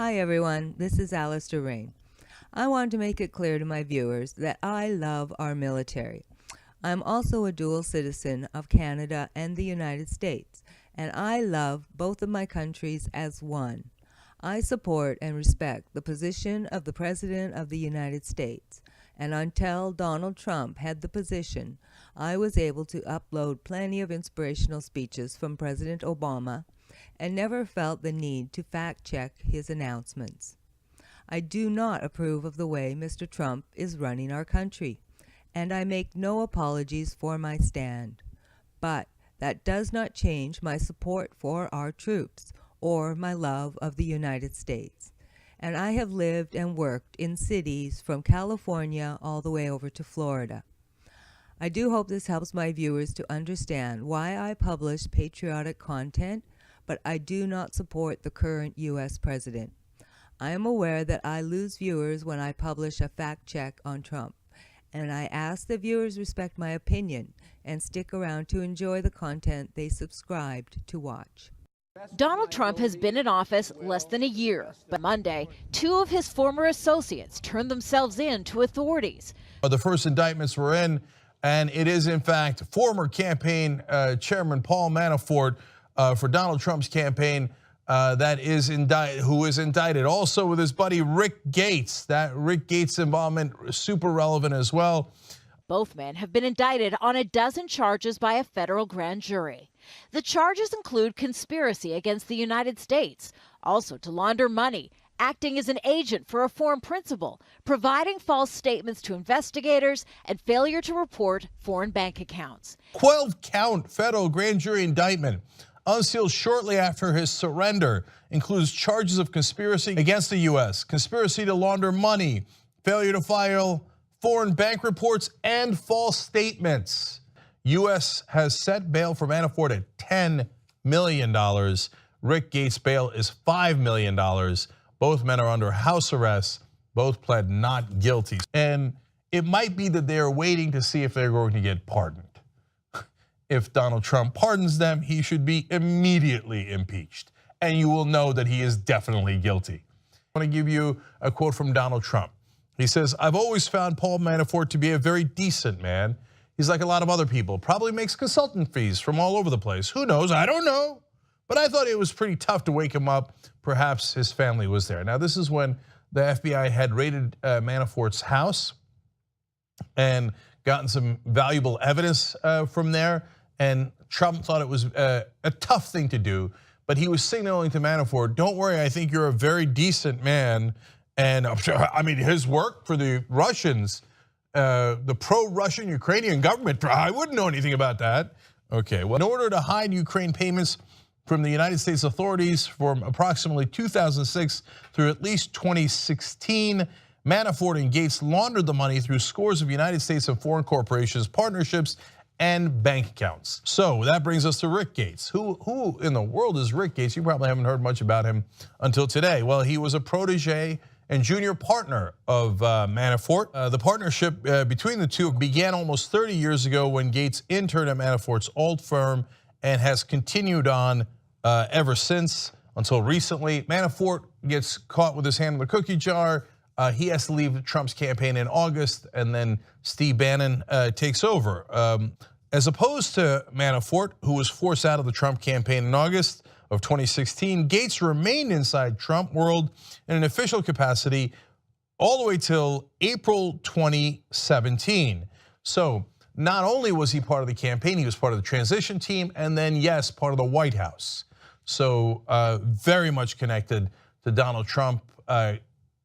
Hi everyone, this is Alistair Rain. I want to make it clear to my viewers that I love our military. I'm also a dual citizen of Canada and the United States, and I love both of my countries as one. I support and respect the position of the President of the United States, and until Donald Trump had the position, I was able to upload plenty of inspirational speeches from President Obama and never felt the need to fact-check his announcements. I do not approve of the way Mr. Trump is running our country, and I make no apologies for my stand. But that does not change my support for our troops or my love of the United States. And I have lived and worked in cities from California all the way over to Florida. I do hope this helps my viewers to understand why I publish patriotic content, but I do not support the current U.S. president. I am aware that I lose viewers when I publish a fact check on Trump, and I ask that viewers respect my opinion and stick around to enjoy the content they subscribed to watch. Donald Trump has been in office less than a year, but Monday, two of his former associates turned themselves in to authorities. The first indictments were in, and it is in fact former campaign chairman Paul Manafort for Donald Trump's campaign who is indicted. Also with his buddy Rick Gates. That Rick Gates involvement super relevant as well. Both men have been indicted on a dozen charges by a federal grand jury. The charges include conspiracy against the United States, also to launder money, acting as an agent for a foreign principal, providing false statements to investigators, and failure to report foreign bank accounts. 12-count federal grand jury indictment unsealed shortly after his surrender includes charges of conspiracy against the U.S., conspiracy to launder money, failure to file foreign bank reports, and false statements. U.S. has set bail for Manafort at $10 million. Rick Gates' bail is $5 million. Both men are under house arrest. Both pled not guilty. And it might be that they're waiting to see if they're going to get pardoned. If Donald Trump pardons them, he should be immediately impeached. And you will know that he is definitely guilty. I want to give you a quote from Donald Trump. He says, "I've always found Paul Manafort to be a very decent man. He's like a lot of other people, probably makes consultant fees from all over the place. Who knows? I don't know. But I thought it was pretty tough to wake him up. Perhaps his family was there." Now, this is when the FBI had raided Manafort's house and gotten some valuable evidence from there. And Trump thought it was a tough thing to do, but he was signaling to Manafort, "Don't worry, I think you're a very decent man." And I mean, his work for the Russians, the pro-Russian Ukrainian government, I wouldn't know anything about that. Okay, well, in order to hide Ukraine payments from the United States authorities from approximately 2006 through at least 2016, Manafort and Gates laundered the money through scores of United States and foreign corporations, partnerships, and bank accounts. So that brings us to Rick Gates. Who in the world is Rick Gates? You probably haven't heard much about him until today. Well, he was a protege and junior partner of Manafort. The partnership between the two began almost 30 years ago when Gates interned at Manafort's old firm and has continued on ever since until recently. Manafort gets caught with his hand in the cookie jar. He has to leave Trump's campaign in August, and then Steve Bannon takes over. As opposed to Manafort, who was forced out of the Trump campaign in August of 2016, Gates remained inside Trump world in an official capacity all the way till April 2017. So not only was he part of the campaign, he was part of the transition team, and then yes, part of the White House. So very much connected to Donald Trump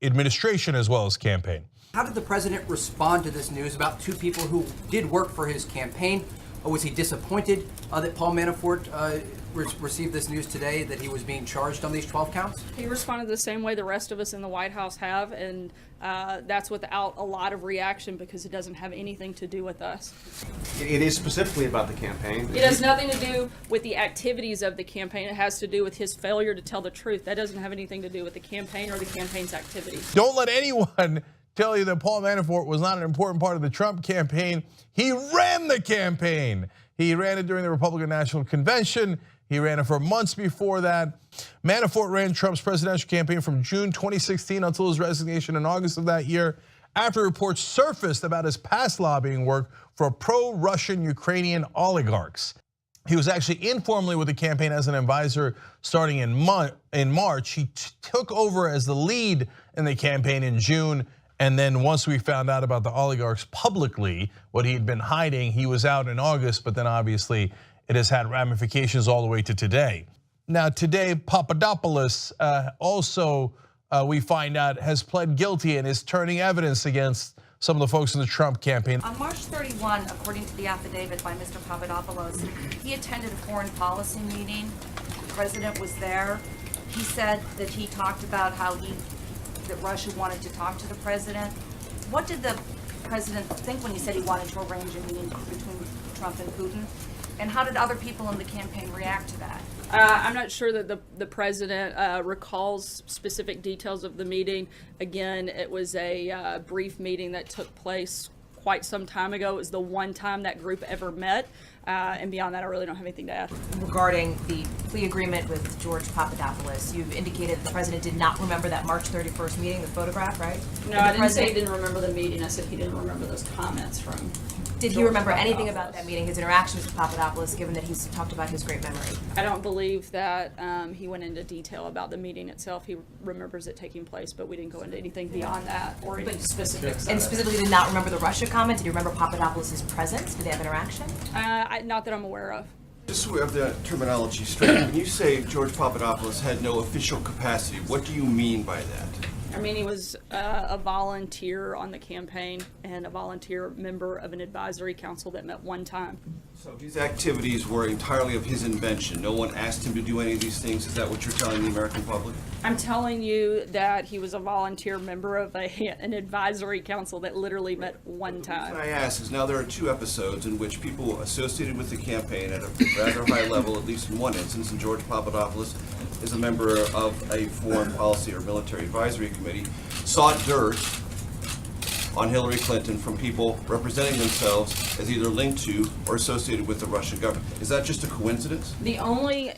administration as well as campaign. How did the president respond to this news about two people who did work for his campaign? Or was he disappointed that Paul Manafort received this news today that he was being charged on these 12 counts? He responded the same way the rest of us in the White House have, and that's without a lot of reaction because it doesn't have anything to do with us. It is specifically about the campaign. It has nothing to do with the activities of the campaign. It has to do with his failure to tell the truth. That doesn't have anything to do with the campaign or the campaign's activities. Don't let anyone tell you that Paul Manafort was not an important part of the Trump campaign. He ran the campaign. He ran it during the Republican National Convention. He ran it for months before that. Manafort ran Trump's presidential campaign from June 2016 until his resignation in August of that year, after reports surfaced about his past lobbying work for pro-Russian Ukrainian oligarchs. He was actually informally with the campaign as an advisor starting in March. He took over as the lead in the campaign in June. And then once we found out about the oligarchs publicly, what he'd been hiding, he was out in August, but then obviously it has had ramifications all the way to today. Now today, Papadopoulos also, we find out, has pled guilty and is turning evidence against some of the folks in the Trump campaign. On March 31, according to the affidavit by Mr. Papadopoulos, he attended a foreign policy meeting. The president was there. He said that he talked about how that Russia wanted to talk to the president. What did the president think when he said he wanted to arrange a meeting between Trump and Putin? And how did other people in the campaign react to that? I'm not sure that the president recalls specific details of the meeting. Again, it was a brief meeting that took place quite some time ago. It was the one time that group ever met. And beyond that, I really don't have anything to add. Regarding the plea agreement with George Papadopoulos, you've indicated the president did not remember that March 31st meeting, the photograph, right? No, I didn't say he didn't remember the meeting. I said he didn't remember those comments from Did he remember anything about that meeting, his interactions with Papadopoulos, given that he's talked about his great memory? I don't believe that he went into detail about the meeting itself. He remembers it taking place, but we didn't go into anything beyond that or any specifics. And specifically did not remember the Russia comment? Did you remember Papadopoulos' presence? Did they have interaction? Not that I'm aware of. Just so we have the terminology straight, when you say George Papadopoulos had no official capacity, what do you mean by that? I mean, he was a volunteer on the campaign and a volunteer member of an advisory council that met one time. So his activities were entirely of his invention. No one asked him to do any of these things. Is that what you're telling the American public? I'm telling you that he was a volunteer member of an advisory council that literally met one time. What I ask is, now there are two episodes in which people associated with the campaign at a rather high level, at least in one instance, and George Papadopoulos is a member of a foreign policy or military advisory committee, sought dirt on Hillary Clinton from people representing themselves as either linked to or associated with the Russian government. Is that just a coincidence? The only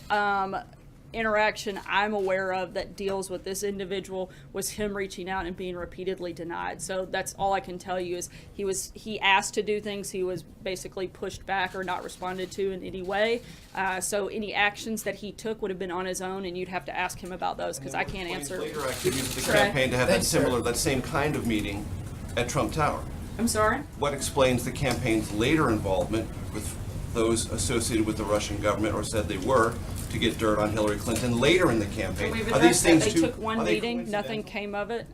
interaction I'm aware of that deals with this individual was him reaching out and being repeatedly denied. So that's all I can tell you is he asked to do things, he was basically pushed back or not responded to in any way. So any actions that he took would have been on his own, and you'd have to ask him about those because I can't answer. Later activities of the campaign to have that same kind of meeting at Trump Tower. I'm sorry? What explains the campaign's later involvement with those associated with the Russian government, or said they were, to get dirt on Hillary Clinton later in the campaign? We've Are these addressed that. things They too? took one are they meeting, nothing coincidental? came of it.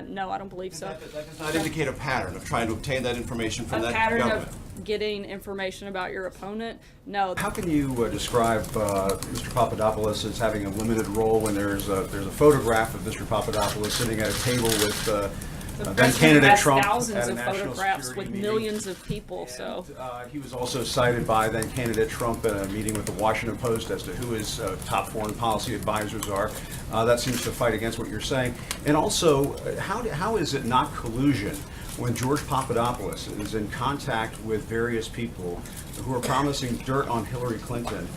No, I don't believe so. That does not indicate a pattern of trying to obtain that information from A that pattern government. of getting information about your opponent? No. How can you describe Mr. Papadopoulos as having a limited role when there's a photograph of Mr. Papadopoulos sitting at a table with The then president candidate has Trump thousands at a of national photographs security with meeting. millions of people, so. He was also cited by then candidate Trump in a meeting with the Washington Post as to who his top foreign policy advisors are. That seems to fight against what you're saying. And also, how is it not collusion when George Papadopoulos is in contact with various people who are promising dirt on Hillary Clinton?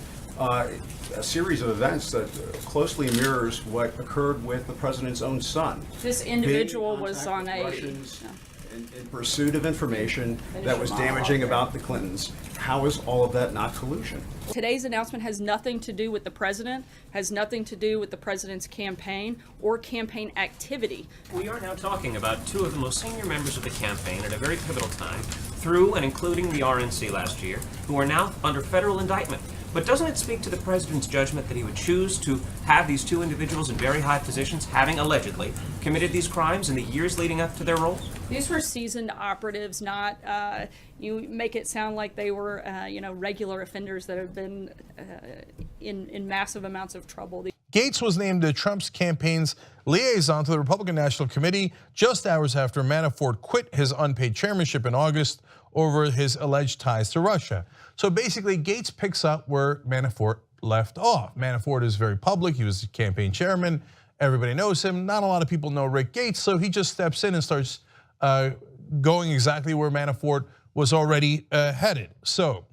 A series of events that closely mirrors what occurred with the president's own son. This individual Being in was contact on with a. Russians in pursuit of information that was damaging about the Clintons. How is all of that not collusion? Today's announcement has nothing to do with the president, has nothing to do with the president's campaign or campaign activity. We are now talking about two of the most senior members of the campaign at a very pivotal time, through and including the RNC last year, who are now under federal indictment. But doesn't it speak to the president's judgment that he would choose to have these two individuals in very high positions, having allegedly committed these crimes in the years leading up to their roles? These were seasoned operatives, not, you make it sound like they were, regular offenders that have been in massive amounts of trouble. Gates was named Trump's campaign's liaison to the Republican National Committee just hours after Manafort quit his unpaid chairmanship in August over his alleged ties to Russia. So basically, Gates picks up where Manafort left off. Manafort is very public. He was the campaign chairman. Everybody knows him. Not a lot of people know Rick Gates, so he just steps in and starts going exactly where Manafort was already headed. So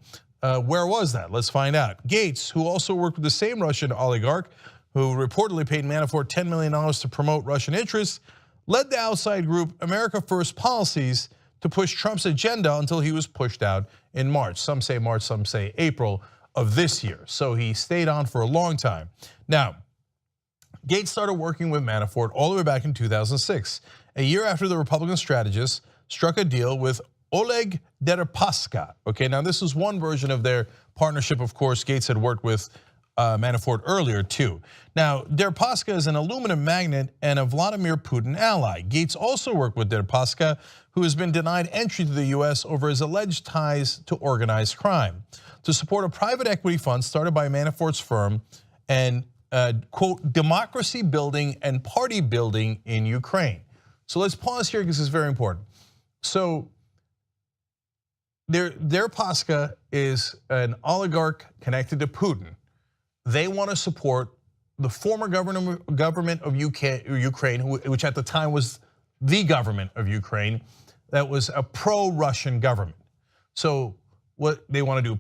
Where was that? Let's find out. Gates, who also worked with the same Russian oligarch who reportedly paid Manafort $10 million to promote Russian interests, led the outside group America First Policies to push Trump's agenda until he was pushed out in March. Some say March, some say April of this year. So he stayed on for a long time. Now, Gates started working with Manafort all the way back in 2006, a year after the Republican strategist struck a deal with Oleg Deripaska. Okay, now this is one version of their partnership. Of course, Gates had worked with Manafort earlier too. Now, Deripaska is an aluminum magnate and a Vladimir Putin ally. Gates also worked with Deripaska, who has been denied entry to the US over his alleged ties to organized crime, to support a private equity fund started by Manafort's firm and quote, democracy building and party building in Ukraine. So let's pause here because it's very important. So Deripaska is an oligarch connected to Putin. They want to support the former government of Ukraine, which at the time was the government of Ukraine, that was a pro-Russian government. So what they want to do,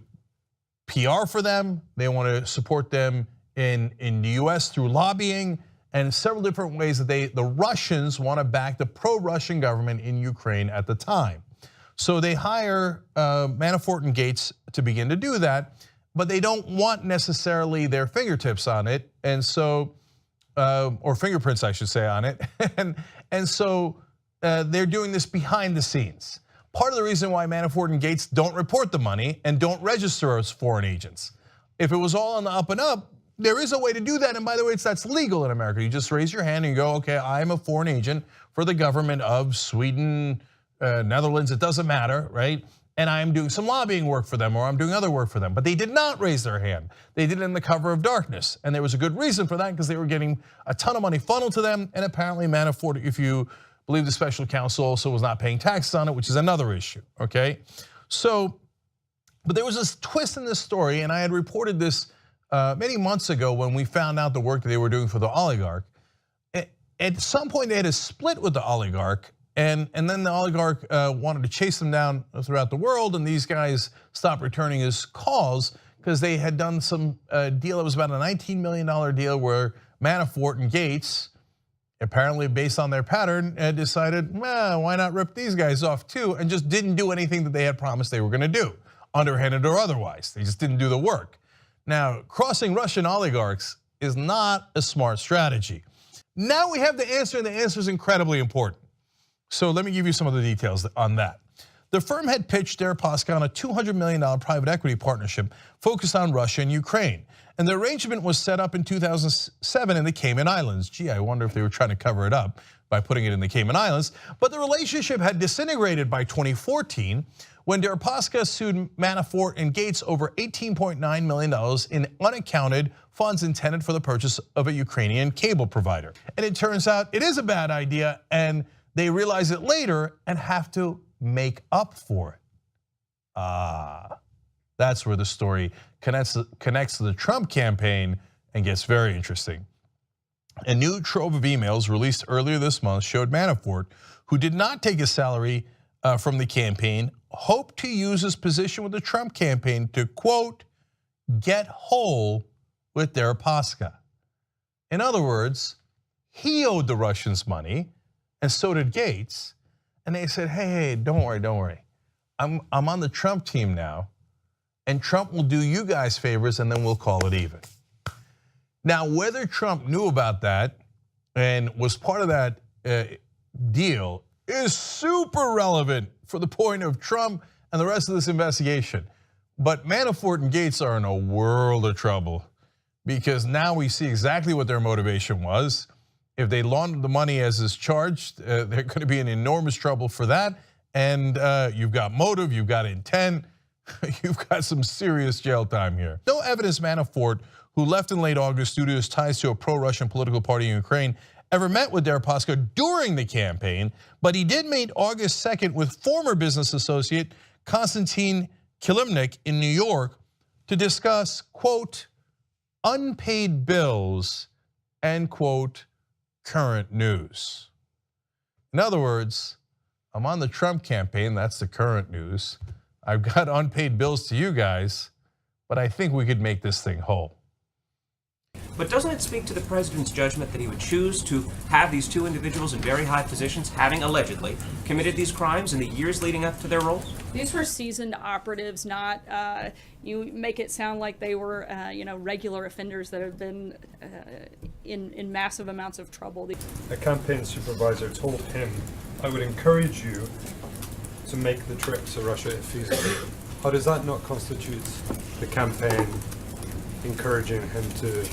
PR for them, they want to support them in the US through lobbying, and several different ways that the Russians want to back the pro-Russian government in Ukraine at the time. So they hire Manafort and Gates to begin to do that, but they don't want necessarily their fingertips on it, and so, or fingerprints, I should say, on it, and so they're doing this behind the scenes. Part of the reason why Manafort and Gates don't report the money and don't register as foreign agents. If it was all on the up and up, there is a way to do that, and by the way, that's legal in America. You just raise your hand and you go, okay, I'm a foreign agent for the government of Sweden, Netherlands, it doesn't matter, right? And I'm doing some lobbying work for them or I'm doing other work for them. But they did not raise their hand. They did it in the cover of darkness. And there was a good reason for that because they were getting a ton of money funneled to them. And apparently Manafort, if you believe the special counsel, also was not paying taxes on it, which is another issue, okay? So, but there was this twist in this story, and I had reported this many months ago when we found out the work that they were doing for the oligarch. At some point they had a split with the oligarch, and then the oligarch wanted to chase them down throughout the world, and these guys stopped returning his calls because they had done some deal. It was about a $19 million deal where Manafort and Gates, apparently based on their pattern, decided, well, why not rip these guys off too, and just didn't do anything that they had promised they were gonna do, underhanded or otherwise. They just didn't do the work. Now, crossing Russian oligarchs is not a smart strategy. Now we have the answer, and the answer is incredibly important. So let me give you some of the details on that. The firm had pitched Deripaska on a $200 million private equity partnership focused on Russia and Ukraine. And the arrangement was set up in 2007 in the Cayman Islands. Gee, I wonder if they were trying to cover it up by putting it in the Cayman Islands. But the relationship had disintegrated by 2014 when Deripaska sued Manafort and Gates over $18.9 million in unaccounted funds intended for the purchase of a Ukrainian cable provider. And it turns out it is a bad idea, and they realize it later and have to make up for it. That's where the story connects to the Trump campaign and gets very interesting. A new trove of emails released earlier this month showed Manafort, who did not take a salary from the campaign, hoped to use his position with the Trump campaign to, quote, get whole with Deripaska. In other words, he owed the Russians money, and so did Gates. And they said, hey, don't worry. I'm on the Trump team now, and Trump will do you guys favors, and then we'll call it even. Now, whether Trump knew about that and was part of that deal is super relevant for the point of Trump and the rest of this investigation. But Manafort and Gates are in a world of trouble because now we see exactly what their motivation was. If they laundered the money as is charged, they're going to be in enormous trouble for that. And you've got motive, you've got intent, you've got some serious jail time here. No evidence Manafort, who left in late August due to his ties to a pro-Russian political party in Ukraine, ever met with Deripaska during the campaign, but he did meet August 2nd with former business associate Konstantin Kilimnik in New York to discuss, quote, unpaid bills and, quote, current news. In other words, I'm on the Trump campaign, that's the current news. I've got unpaid bills to you guys, but I think we could make this thing whole. But doesn't it speak to the president's judgment that he would choose to have these two individuals in very high positions, having allegedly committed these crimes in the years leading up to their roles? These were seasoned operatives, not, you make it sound like they were, regular offenders that have been in massive amounts of trouble. A campaign supervisor told him, I would encourage you to make the trip to Russia if feasible. How does that not constitute the campaign encouraging him to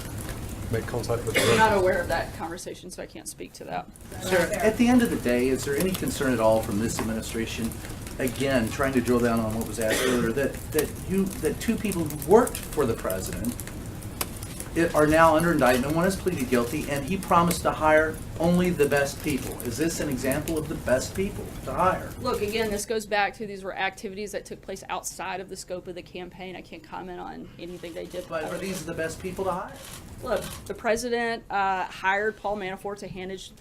make contact with the I'm not aware of that conversation, so I can't speak to that. Sir, at the end of the day, is there any concern at all from this administration, again, trying to drill down on what was asked earlier, that two people who worked for the president are now under indictment? One has pleaded guilty, and he promised to hire only the best people. Is this an example of the best people to hire? Look, again, this goes back to these were activities that took place outside of the scope of the campaign. I can't comment on anything they did. But are these the best people to hire? Look, the president hired Paul Manafort to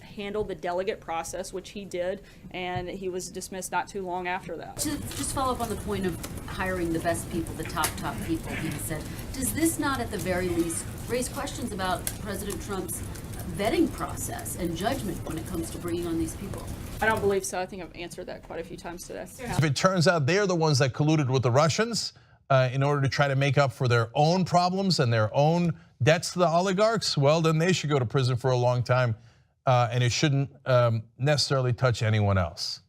handle the delegate process, which he did, and he was dismissed not too long after that. To just follow up on the point of hiring the best people, the top people, he said, does this not at the very least raise questions about President Trump's vetting process and judgment when it comes to bringing on these people? I don't believe so. I think I've answered that quite a few times today. If it turns out they're the ones that colluded with the Russians in order to try to make up for their own problems and their own debts to the oligarchs, well, then they should go to prison for a long time, and it shouldn't necessarily touch anyone else.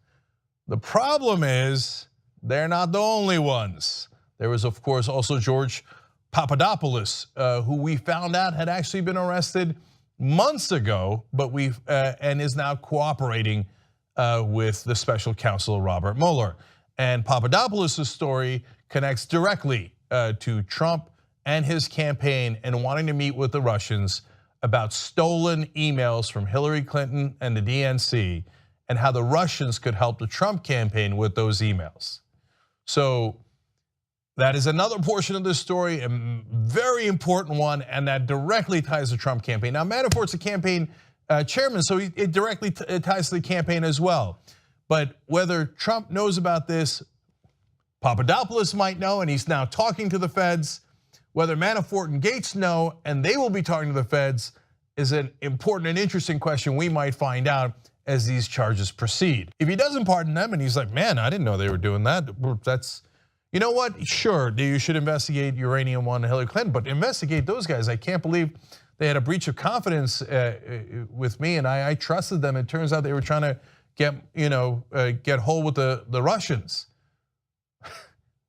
The problem is they're not the only ones. There was, of course, also George Papadopoulos, who we found out had actually been arrested months ago, but and is now cooperating with the special counsel Robert Mueller. And Papadopoulos' story connects directly to Trump and his campaign and wanting to meet with the Russians about stolen emails from Hillary Clinton and the DNC and how the Russians could help the Trump campaign with those emails. So that is another portion of this story, a very important one, and that directly ties to the Trump campaign. Now, Manafort's a campaign chairman, so it directly ties to the campaign as well. But whether Trump knows about this, Papadopoulos might know, and he's now talking to the feds. Whether Manafort and Gates know, and they will be talking to the feds, is an important and interesting question we might find out as these charges proceed. If he doesn't pardon them and he's like, man, I didn't know they were doing that, that's, you know what, sure, you should investigate Uranium One and Hillary Clinton, but investigate those guys. I can't believe they had a breach of confidence with me, and I trusted them. It turns out they were trying to get hold with the Russians.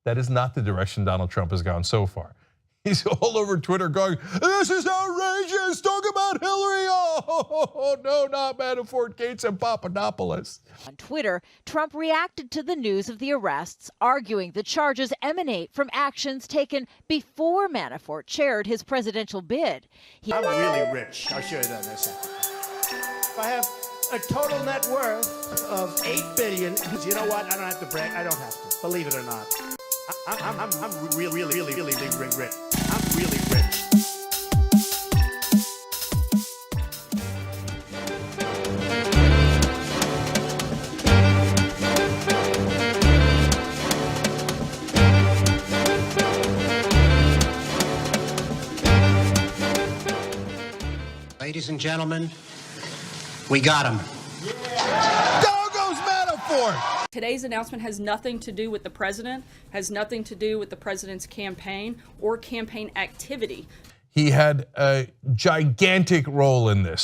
That is not the direction Donald Trump has gone so far. He's all over Twitter going, this is outrageous, talk about Hillary. Oh, no, not Manafort, Gates, and Papadopoulos. On Twitter, Trump reacted to the news of the arrests, arguing the charges emanate from actions taken before Manafort chaired his presidential bid. I'm really rich. I'll show you that in a second. I have a total net worth of $8 billion. You know what? I don't have to brag. I don't have to. Believe it or not. I'm really rich. I'm really rich. Ladies and gentlemen, we got him. Down goes Manafort. Today's announcement has nothing to do with the president, has nothing to do with the president's campaign or campaign activity. He had a gigantic role in this.